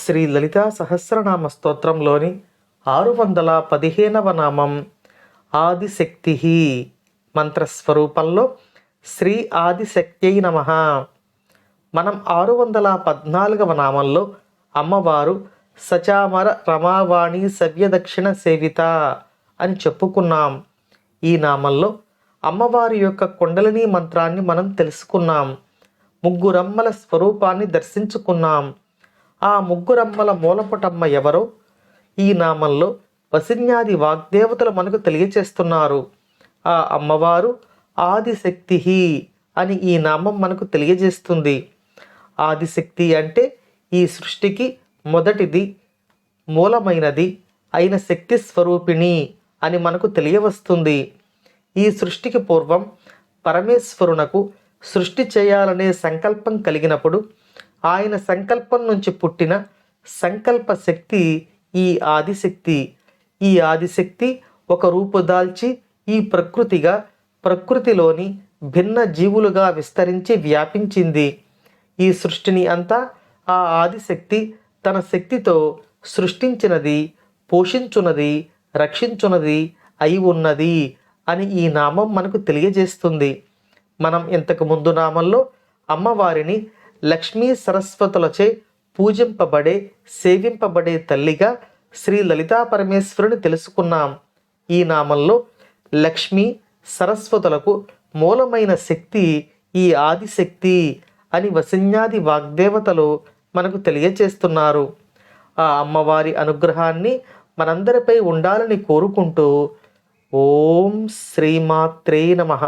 శ్రీ లలితా సహస్రనామ స్తోత్రంలోని 615వ నామం ఆదిశక్తి. మంత్రస్వరూపంలో శ్రీ ఆదిశక్త్యై నమః. మనం 614వ నామంలో అమ్మవారు సచామర రమావాణి సవ్యదక్షిణ సేవిత అని చెప్పుకున్నాం. ఈ నామంలో అమ్మవారి యొక్క కుండలిని మంత్రాన్ని మనం తెలుసుకున్నాం. ముగ్గురమ్మల స్వరూపాన్ని దర్శించుకున్నాం. ఆ ముగ్గురమ్మల మూలపుటమ్మ ఎవరో ఈ నామంలో వసిన్యాది వాగ్దేవతలు మనకు తెలియచేస్తున్నారు. ఆ అమ్మవారు ఆదిశక్తి అని ఈ నామం మనకు తెలియజేస్తుంది. ఆదిశక్తి అంటే ఈ సృష్టికి మొదటిది, మూలమైనది అయిన శక్తి స్వరూపిణి అని మనకు తెలియవస్తుంది. ఈ సృష్టికి పూర్వం పరమేశ్వరునకు సృష్టి చేయాలనే సంకల్పం కలిగినప్పుడు ఆయన సంకల్పం నుంచి పుట్టిన సంకల్ప శక్తి ఈ ఆదిశక్తి. ఈ ఆదిశక్తి ఒక రూపుదాల్చి ఈ ప్రకృతిగా, ప్రకృతిలోని భిన్న జీవులుగా విస్తరించి వ్యాపించింది. ఈ సృష్టిని అంతా ఆ ఆదిశక్తి తన శక్తితో సృష్టించినది, పోషించున్నది, రక్షించున్నది అయి ఉన్నది అని ఈ నామం మనకు తెలియజేస్తుంది. మనం ఇంతకు ముందు నామంలో అమ్మవారిని లక్ష్మీ సరస్వతులచే పూజింపబడే, సేవింపబడే తల్లిగా శ్రీ లలితా పరమేశ్వరుని తెలుసుకున్నాం. ఈ నామంలో లక్ష్మీ సరస్వతులకు మూలమైన శక్తి ఈ ఆదిశక్తి అని వసిన్యాది వాగ్దేవతలు మనకు తెలియచేస్తున్నారు. ఆ అమ్మవారి అనుగ్రహాన్ని మనందరిపై ఉండాలని కోరుకుంటూ ఓం శ్రీమాత్రే నమః.